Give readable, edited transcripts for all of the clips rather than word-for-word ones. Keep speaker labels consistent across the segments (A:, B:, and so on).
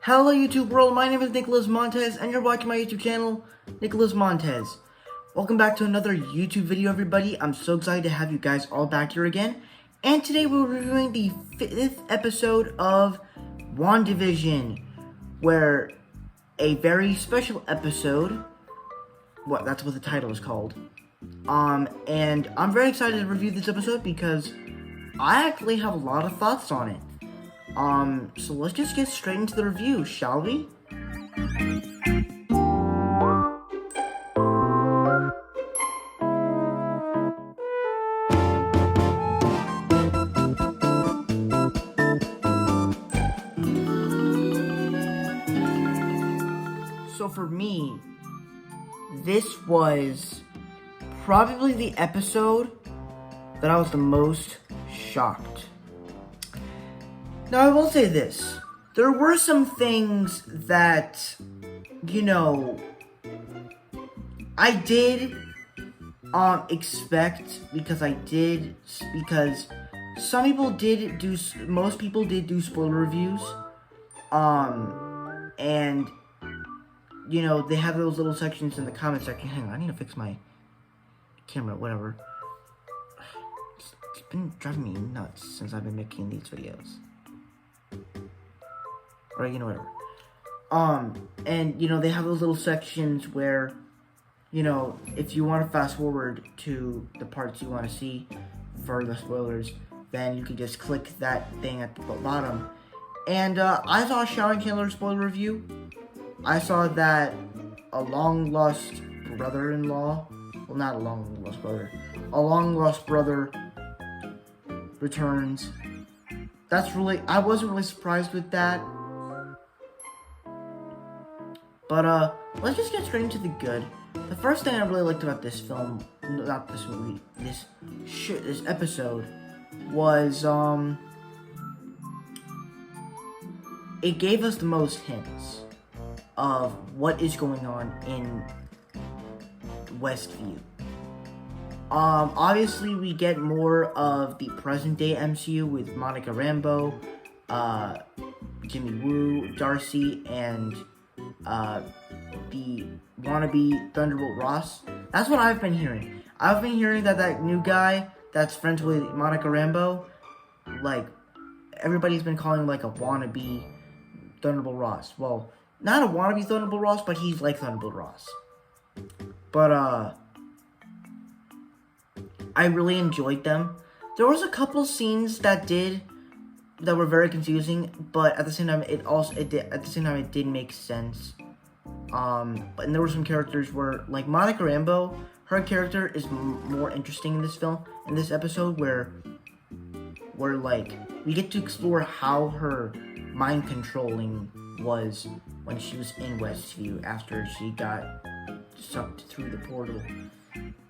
A: Hello YouTube world, my name is Nicholas Montez and you're watching my YouTube channel, Nicholas Montez. Welcome back to another YouTube video everybody. I'm so excited to have you guys all back here again. And today we're reviewing the 5th episode of WandaVision, where a very special episode, that's what the title is called. And I'm very excited to review this episode because I actually have a lot of thoughts on it. So let's just get straight into the review, shall we? So for me, this was probably the episode that I was the most shocked. Now, I will say this. There were some things that, I did expect because most people did do spoiler reviews. And, they have those little sections in the comment section. Hang on, I need to fix my camera, whatever. It's been driving me nuts since I've been making these videos. Or, whatever. And, they have those little sections where, if you want to fast forward to the parts you want to see for the spoilers, then you can just click that thing at the bottom. And, I saw a Sharon Chandler spoiler review. I saw that a long-lost brother-in-law, well, not a long-lost brother, a long-lost brother returns. I wasn't really surprised with that. But, let's just get straight into the good. The first thing I really liked about this film, not this movie, this episode, was, it gave us the most hints of what is going on in Westview. Obviously we get more of the present-day MCU with Monica Rambeau, Jimmy Woo, Darcy, and, the wannabe Thunderbolt Ross. That's what I've been hearing. I've been hearing that new guy that's friends with Monica Rambeau, everybody's been calling him, a wannabe Thunderbolt Ross. Well, not a wannabe Thunderbolt Ross, but he's like Thunderbolt Ross. But, I really enjoyed them. There was a couple scenes that were very confusing, but at the same time, it did make sense. And there were some characters where, Monica Rambeau, her character is more interesting in this episode, where we get to explore how her mind controlling was when she was in Westview after she got sucked through the portal.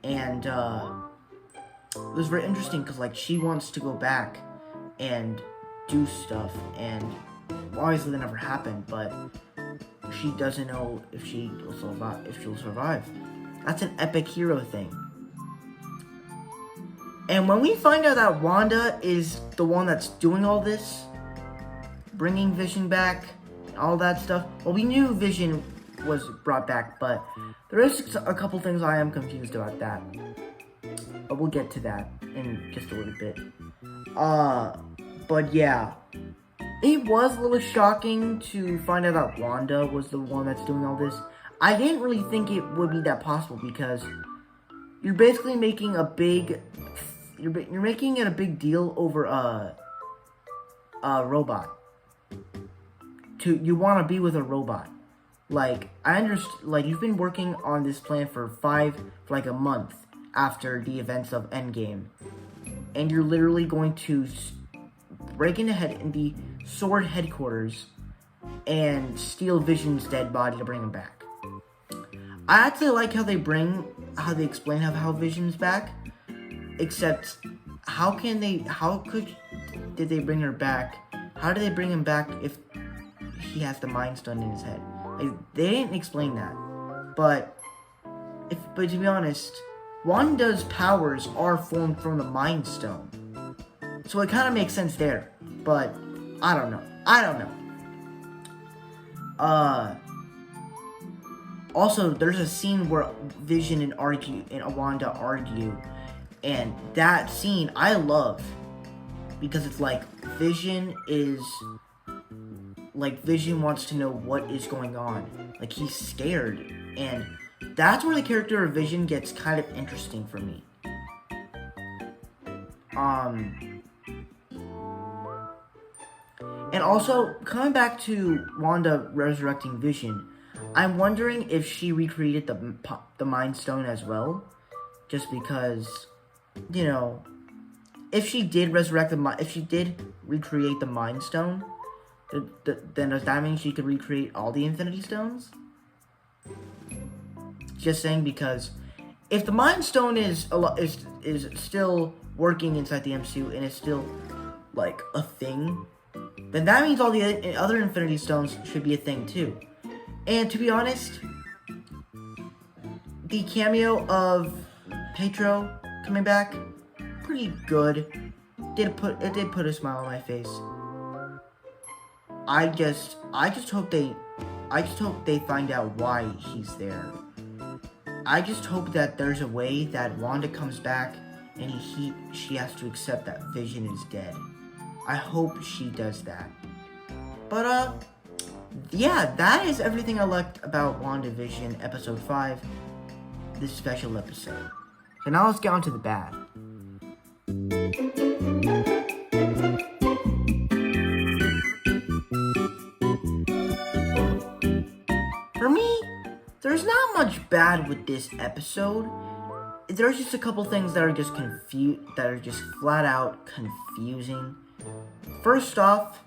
A: And, it was very interesting because, she wants to go back and do stuff, and obviously that never happened, but she doesn't know if she'll survive. That's an epic hero thing. And when we find out that Wanda is the one that's doing all this, bringing Vision back, all that stuff, well, we knew Vision was brought back, but there is a couple things I am confused about that. But we'll get to that in just a little bit. But yeah. It was a little shocking to find out that Wanda was the one that's doing all this. I didn't really think it would be that possible because you're basically making a big... You're making it a big deal over a robot. You want to be with a robot. I understand, you've been working on this plan for a month after the events of Endgame, and you're literally going to break into the Sword headquarters and steal Vision's dead body to bring him back. I actually like how they explain how Vision's back, except did they bring her back? How did they bring him back if he has the Mind Stone in his head? They didn't explain that, but to be honest, Wanda's powers are formed from the Mind Stone. So it kind of makes sense there. But, I don't know. Also, there's a scene where Vision and Wanda argue, and that scene I love because it's like Vision wants to know what is going on. Like, he's scared, and that's where the character of Vision gets kind of interesting for me. And also, coming back to Wanda resurrecting Vision, I'm wondering if she recreated the Mind Stone as well, just because, you know, if she did recreate the Mind Stone, then does that mean she could recreate all the Infinity Stones? Just saying, because if the Mind Stone is still working inside the MCU and is still like a thing, then that means all the other Infinity Stones should be a thing too. And to be honest, the cameo of Pietro coming back, pretty good. It did put a smile on my face. I just hope they find out why he's there. I just hope that there's a way that Wanda comes back and she has to accept that Vision is dead. I hope she does that. But yeah, that is everything I liked about WandaVision Episode 5, this special episode. So now let's get on to the bad. For me, there's not much bad with this episode. There's just a couple things that are just flat out confusing. First off,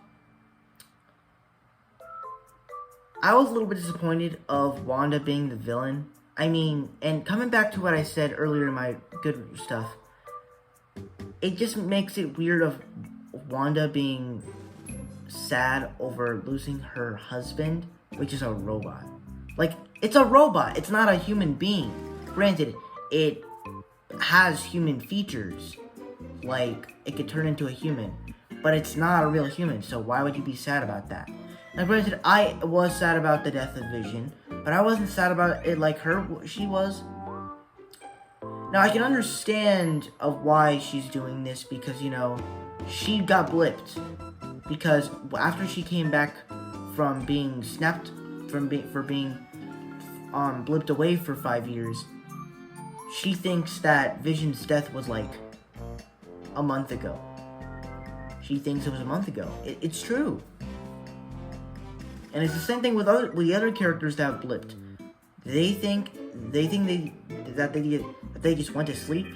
A: I was a little bit disappointed of Wanda being the villain. I mean, and coming back to what I said earlier in my good stuff, it just makes it weird of Wanda being sad over losing her husband, which is a robot. Like, it's a robot, it's not a human being. Granted, it has human features, like, it could turn into a human, but it's not a real human, so why would you be sad about that? Now, granted, I was sad about the death of Vision, but I wasn't sad about it like she was. Now, I can understand of why she's doing this, because, you know, she got blipped. Because after she came back from being blipped away for 5 years, she thinks that Vision's death was like a month ago. She thinks it was a month ago. It's true. And it's the same thing with the other characters that have blipped. They think that they just went to sleep,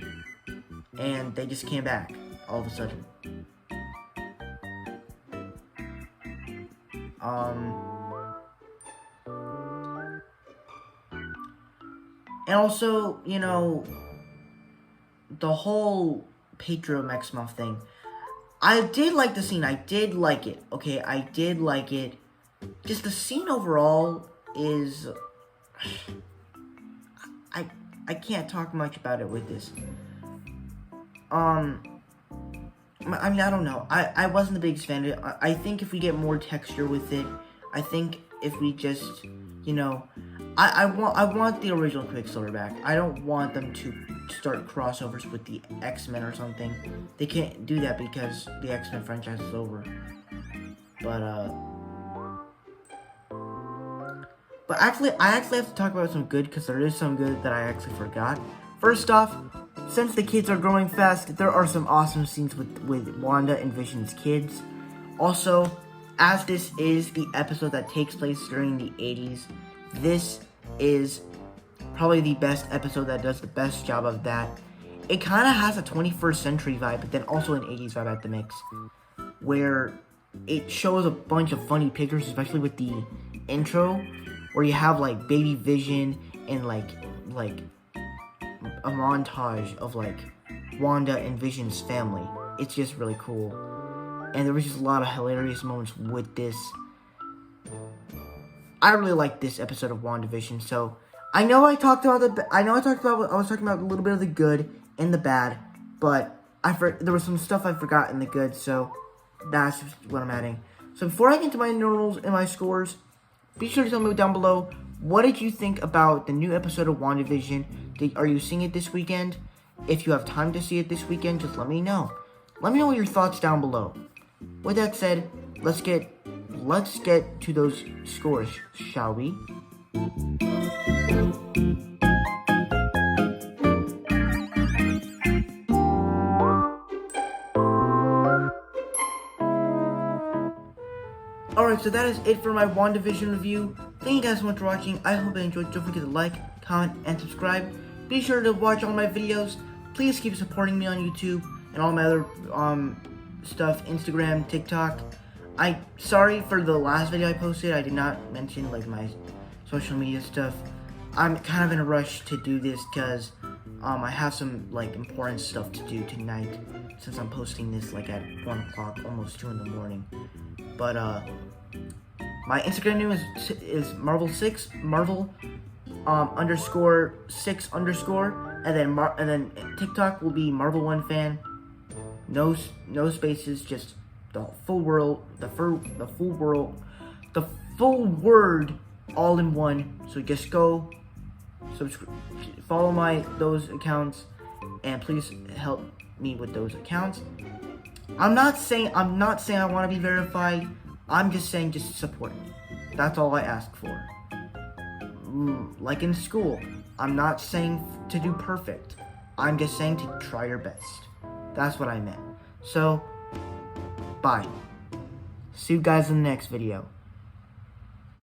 A: and they just came back all of a sudden. And also, you know, the whole Pietro Maximoff thing. I did like the scene. I did like it. Okay, I did like it. Just the scene overall is... I can't talk much about it with this. I mean, I don't know. I wasn't the biggest fan of it. I think if we get more texture with it, I think if we just, you know... I want the original Quicksilver back. I don't want them to start crossovers with the X-Men or something. They can't do that because the X-Men franchise is over. But actually, I have to talk about some good, because there is some good that I actually forgot. First off, since the kids are growing fast, there are some awesome scenes with Wanda and Vision's kids. Also, as this is the episode that takes place during the 80s, this is probably the best episode that does the best job of that. It kind of has a 21st century vibe, but then also an 80s vibe at the mix, where it shows a bunch of funny pictures, especially with the intro, where you have like baby Vision and like a montage of like Wanda and Vision's family. It's just really cool, and there was just a lot of hilarious moments with this. I really like this episode of WandaVision. So I know I was talking about a little bit of the good and the bad, but there was some stuff I forgot in the good, so that's just what I'm adding. So before I get into my normals and my scores, Be sure to tell me down below, what did you think about the new episode of WandaVision? Are you seeing it this weekend? If you have time to see it this weekend, just let me know. Let me know your thoughts down below. With that said, let's get to those scores, shall we? Alright, so that is it for my WandaVision review. Thank you guys so much for watching. I hope you enjoyed. Don't forget to like, comment, and subscribe. Be sure to watch all my videos. Please keep supporting me on YouTube and all my other stuff, Instagram, TikTok. Sorry for the last video I posted. I did not mention like my social media stuff. I'm kind of in a rush to do this because I have some like important stuff to do tonight since I'm posting this like at 1 o'clock, almost 2 in the morning. But my Instagram name is Marvel6 Marvel _6 _ and then TikTok will be Marvel1Fan. No spaces, just the full word all in one. So just go follow those accounts and please help me with those accounts. I'm not saying I want to be verified. I'm just saying just support me. That's all I ask for. Like in school, I'm not saying to do perfect. I'm just saying to try your best. That's what I meant. So, bye. See you guys in the next video.